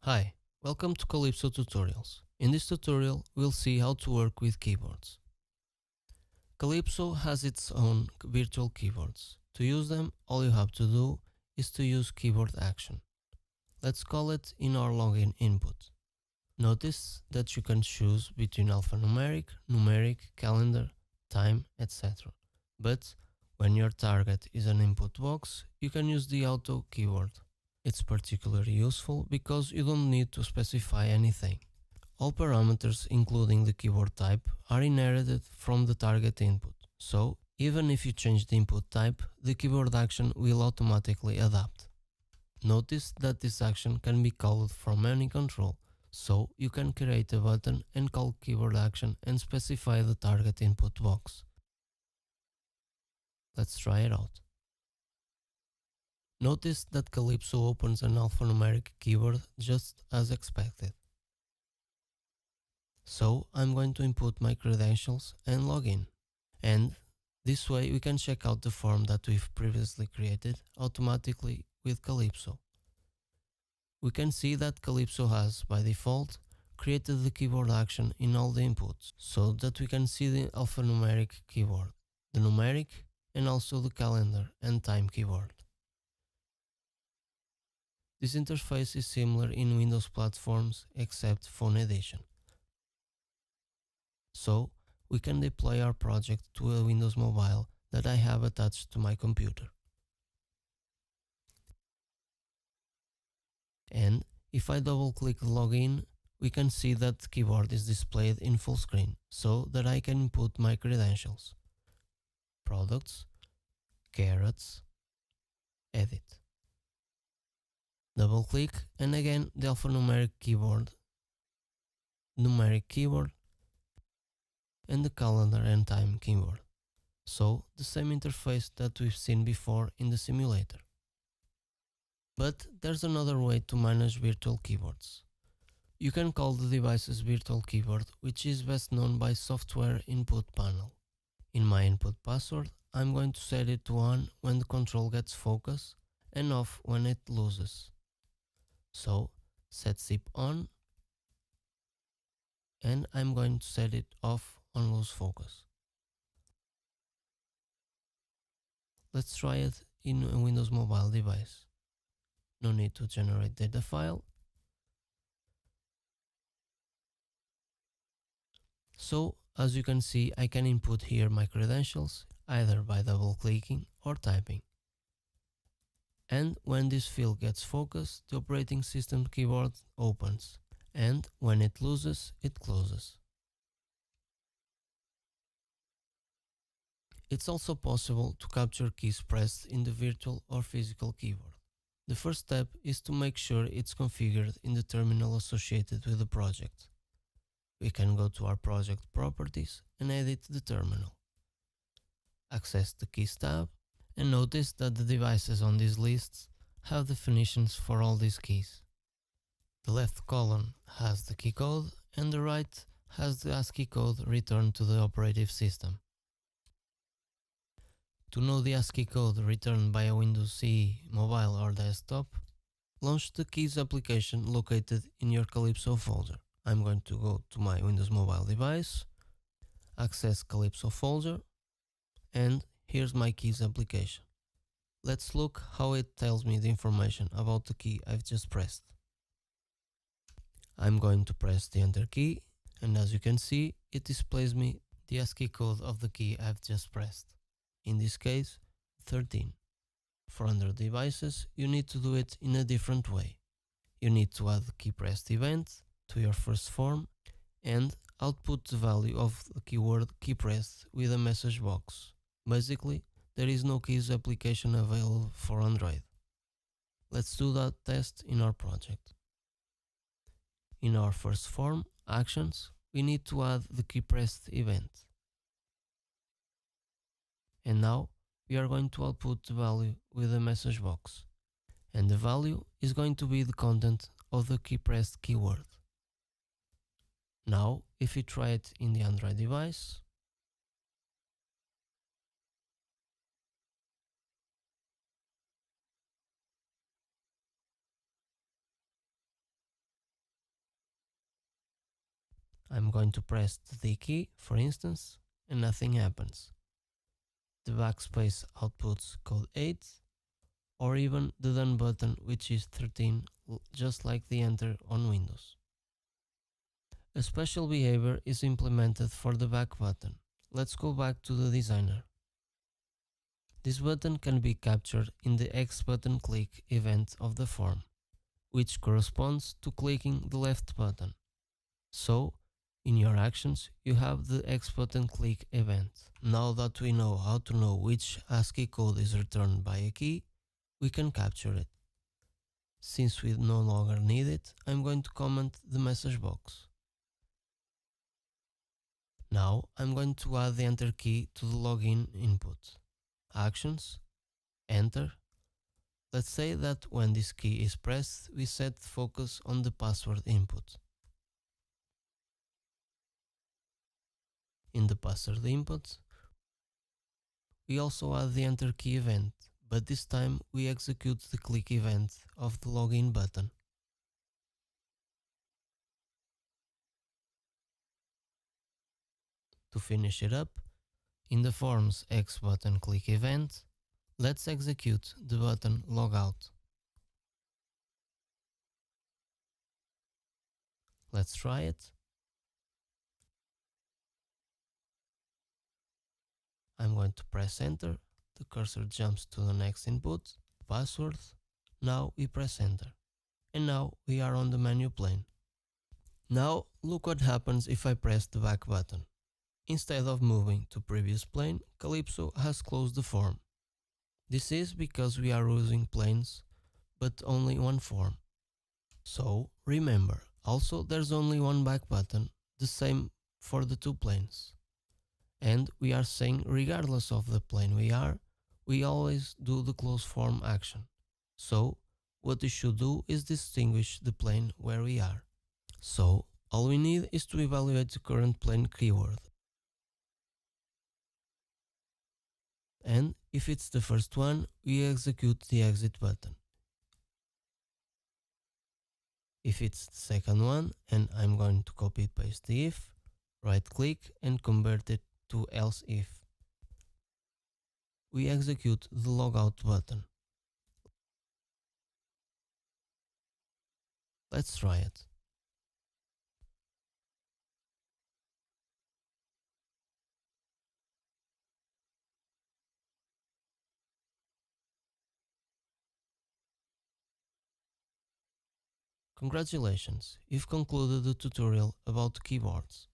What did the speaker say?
Hi, welcome to Calypso Tutorials. In this tutorial, we'll see how to work with keyboards. Calypso has its own virtual keyboards. To use them, all you have to do is to use keyboard action. Let's call it in our login input. Notice that you can choose between alphanumeric, numeric, calendar, time, etc. But when your target is an input box, you can use the auto keyword. It's particularly useful because you don't need to specify anything. All parameters, including the keyboard type, are inherited from the target input. So, even if you change the input type, the keyboard action will automatically adapt. Notice that this action can be called from any control, so you can create a button and call keyboard action and specify the target input box. Let's try it out. Notice that Calypso opens an alphanumeric keyboard just as expected. So I'm going to input my credentials and log in. And this way we can check out the form that we've previously created automatically with Calypso. We can see that Calypso has, by default, created the keyboard action in all the inputs, so that we can see the alphanumeric keyboard, the numeric, and also the calendar and time keyboard. This interface is similar in Windows platforms except Phone Edition. So, we can deploy our project to a Windows Mobile that I have attached to my computer. And if I double click login, we can see that the keyboard is displayed in full screen so that I can input my credentials. Products, carrots, edit. Double click and again the alphanumeric keyboard, numeric keyboard, and the calendar and time keyboard. So the same interface that we've seen before in the simulator. But there's another way to manage virtual keyboards. You can call the device's virtual keyboard, which is best known by software input panel. In my input password, I'm going to set it to on when the control gets focus and off when it loses. So set zip on, and I'm going to set it off on lose focus. Let's try it in a Windows Mobile device. No need to generate data file. So as you can see, I can input here my credentials either by double clicking or typing. And when this field gets focused, the operating system keyboard opens, and when it loses, it closes. It's also possible to capture keys pressed in the virtual or physical keyboard. The first step is to make sure it's configured in the terminal associated with the project. We can go to our project properties and edit the terminal. Access the Keys tab and notice that the devices on these lists have definitions for all these keys. The left column has the key code and the right has the ASCII code returned to the operative system. To know the ASCII code returned by a Windows CE mobile or desktop, launch the Keys application located in your Calypso folder. I'm going to go to my Windows mobile device, access Calypso folder, and here's my keys application. Let's look how it tells me the information about the key I've just pressed. I'm going to press the enter key, and as you can see, it displays me the ASCII code of the key I've just pressed. In this case, 13. For other devices, you need to do it in a different way. You need to add the key pressed event to your first form and output the value of the keyword key pressed with a message box. Basically, there is no keys application available for Android. Let's do that test in our project. In our first form, actions, we need to add the key pressed event. And now we are going to output the value with a message box. And the value is going to be the content of the key pressed keyword. Now, if we try it in the Android device, I'm going to press the D key, for instance, and nothing happens. The backspace outputs code 8, or even the done button, which is 13, just like the enter on Windows. A special behavior is implemented for the back button. Let's go back to the designer. This button can be captured in the X button click event of the form, which corresponds to clicking the left button. So, in your actions, you have the X button click event. Now that we know how to know which ASCII code is returned by a key, we can capture it. Since we no longer need it, I'm going to comment the message box. Now I'm going to add the enter key to the login input. Actions, enter. Let's say that when this key is pressed, we set focus on the password input. In the password input, we also add the enter key event, but this time we execute the click event of the login button. To finish it up, in the form's X button click event, let's execute the button logout. Let's try it. I'm going to press enter. The cursor jumps to the next input, password. Now we press enter. And now we are on the menu plane. Now look what happens if I press the back button. Instead of moving to previous plane, Calypso has closed the form. This is because we are using planes, but only one form. So remember, also there's only one back button, the same for the two planes. And we are saying regardless of the plane we always do the close form action. So what you should do is distinguish the plane where we are. So all we need is to evaluate the current plane keyword. And if it's the first one, we execute the exit button. If it's the second one, and I'm going to copy paste the if, right click and convert it to else if. We execute the logout button. Let's try it. Congratulations, you've concluded the tutorial about keyboards.